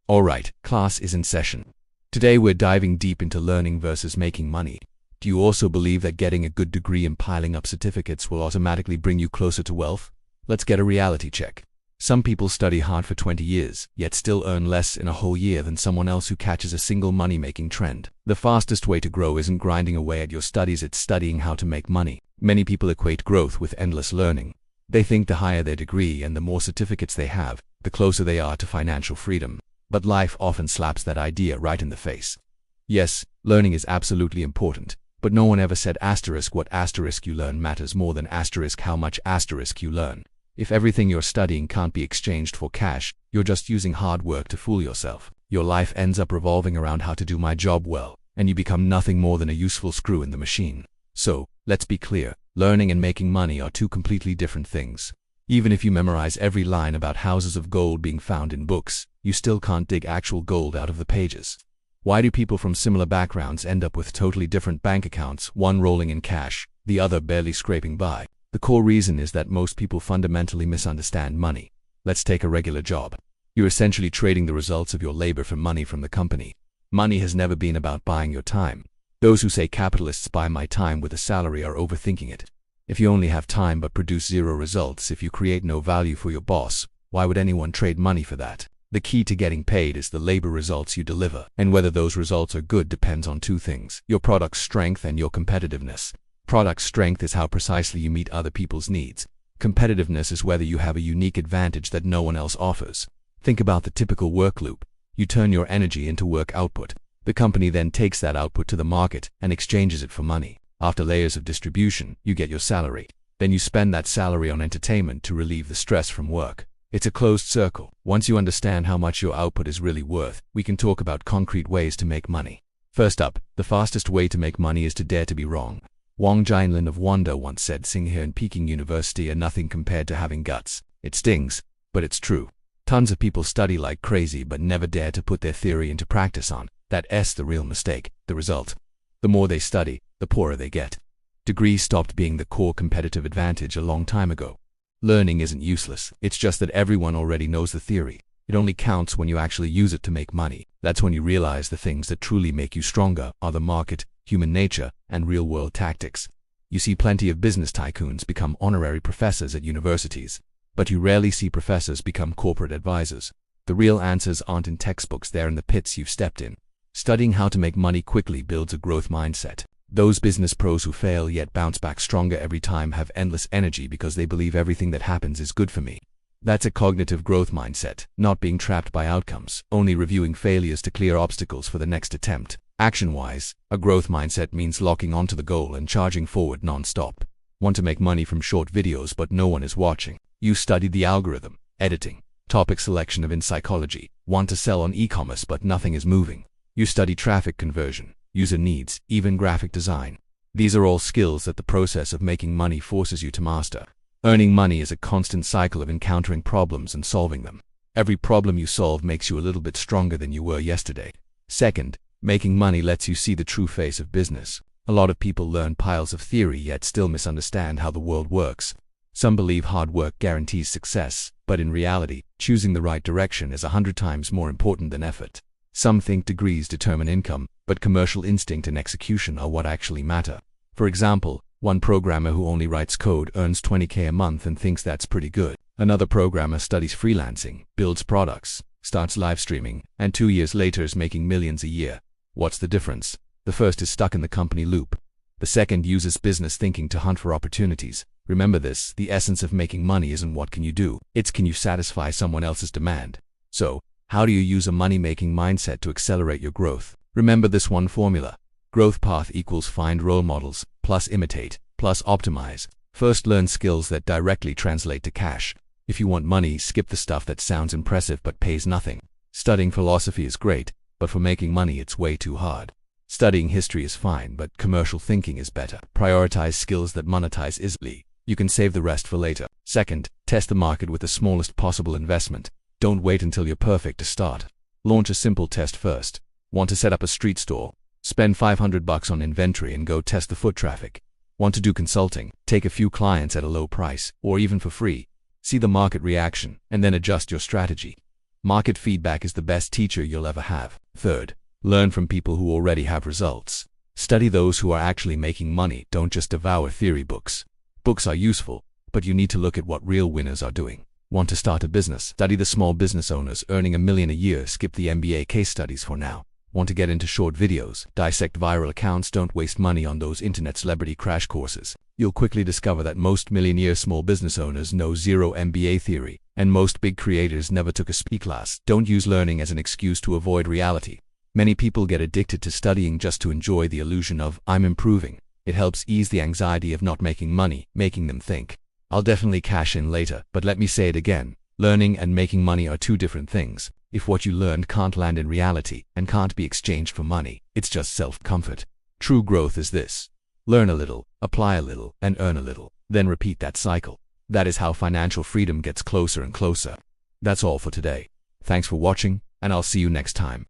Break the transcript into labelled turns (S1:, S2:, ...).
S1: Alright, class is in session. Today we're diving deep into learning versus making money. Do you also believe that getting a good degree and piling up certificates will automatically bring you closer to wealth? Let's get a reality check. Some people study hard for 20 years, yet still earn less in a whole year than someone else who catches a single money-making trend. The fastest way to grow isn't grinding away at your studies, it's studying how to make money. Many people equate growth with endless learning. They think the higher their degree and the more certificates they have, the closer they are to financial freedom. But life often slaps that idea right in the face. Yes, learning is absolutely important, but no one ever said what you learn matters more than how much you learn. If everything you're studying can't be exchanged for cash, you're just using hard work to fool yourself. Your life ends up revolving around how to do my job well, and you become nothing more than a useful screw in the machine. So, let's be clear, learning and making money are two completely different things. Even if you memorize every line about houses of gold being found in books, you still can't dig actual gold out of the pages. Why do people from similar backgrounds end up with totally different bank accounts, one rolling in cash, the other barely scraping by? The core reason is that most people fundamentally misunderstand money. Let's take a regular job. You're essentially trading the results of your labor for money from the company. Money has never been about buying your time. Those who say capitalists buy my time with a salary are overthinking it. If you only have time but produce zero results, if you create no value for your boss, why would anyone trade money for that? The key to getting paid is the labor results you deliver, and whether those results are good depends on two things: your product's strength and your competitiveness. Product strength is how precisely you meet other people's needs. Competitiveness is whether you have a unique advantage that no one else offers. Think about the typical work loop. You turn your energy into work output. The company then takes that output to the market and exchanges it for money. After layers of distribution, you get your salary. Then you spend that salary on entertainment to relieve the stress from work. It's a closed circle. Once you understand how much your output is really worth, we can talk about concrete ways to make money. First up, the fastest way to make money is to dare to be wrong. Wang Jianlin of Wanda once said Tsinghua and Peking University are nothing compared to having guts. It stings, but it's true. Tons of people study like crazy but never dare to put their theory into practice. That's the real mistake. The result: the more they study, the poorer they get. Degrees stopped being the core competitive advantage a long time ago. Learning isn't useless, it's just that everyone already knows the theory. It only counts when you actually use it to make money. That's when you realize the things that truly make you stronger are the market, human nature, and real-world tactics. You see plenty of business tycoons become honorary professors at universities, but you rarely see professors become corporate advisors. The real answers aren't in textbooks, they're in the pits you've stepped in. Studying how to make money quickly builds a growth mindset. Those business pros who fail yet bounce back stronger every time have endless energy because they believe everything that happens is good for me. That's a cognitive growth mindset, not being trapped by outcomes, only reviewing failures to clear obstacles for the next attempt. Action-wise, a growth mindset means locking onto the goal and charging forward non-stop. Want to make money from short videos but no one is watching? You studied the algorithm, editing, topic selection in psychology. Want to sell on e-commerce but nothing is moving? You study traffic conversion, user needs, even graphic design. These are all skills that the process of making money forces you to master. Earning money is a constant cycle of encountering problems and solving them. Every problem you solve makes you a little bit stronger than you were yesterday. Second, making money lets you see the true face of business. A lot of people learn piles of theory yet still misunderstand how the world works. Some believe hard work guarantees success, but in reality, choosing the right direction is 100 times more important than effort. Some think degrees determine income, but commercial instinct and execution are what actually matter. For example, one programmer who only writes code earns $20K a month and thinks that's pretty good. Another programmer studies freelancing, builds products, starts live streaming, and 2 years later is making millions a year. What's the difference? The first is stuck in the company loop. The second uses business thinking to hunt for opportunities. Remember this: the essence of making money isn't what can you do, it's can you satisfy someone else's demand. So, how do you use a money-making mindset to accelerate your growth? Remember this one formula: growth path equals find role models, plus imitate, plus optimize. First, learn skills that directly translate to cash. If you want money, skip the stuff that sounds impressive but pays nothing. Studying philosophy is great, but for making money it's way too hard. Studying history is fine, but commercial thinking is better. Prioritize skills that monetize easily. You can save the rest for later. Second, test the market with the smallest possible investment. Don't wait until you're perfect to start. Launch a simple test first. Want to set up a street store? Spend $500 on inventory and go test the foot traffic. Want to do consulting? Take a few clients at a low price, or even for free. See the market reaction, and then adjust your strategy. Market feedback is the best teacher you'll ever have. Third, learn from people who already have results. Study those who are actually making money. Don't just devour theory books. Books are useful, but you need to look at what real winners are doing. Want to start a business? Study the small business owners earning $1 million a year. Skip the MBA case studies for now. Want to get into short videos? Dissect viral accounts. Don't waste money on those internet celebrity crash courses. You'll quickly discover that most millionaire small business owners know zero MBA theory, and most big creators never took a speak class. Don't use learning as an excuse to avoid reality. Many people get addicted to studying just to enjoy the illusion of "I'm improving." It helps ease the anxiety of not making money, making them think, "I'll definitely cash in later." But let me say it again. Learning and making money are two different things. If what you learned can't land in reality and can't be exchanged for money, it's just self-comfort. True growth is this: learn a little, apply a little, and earn a little. Then repeat that cycle. That is how financial freedom gets closer and closer. That's all for today. Thanks for watching, and I'll see you next time.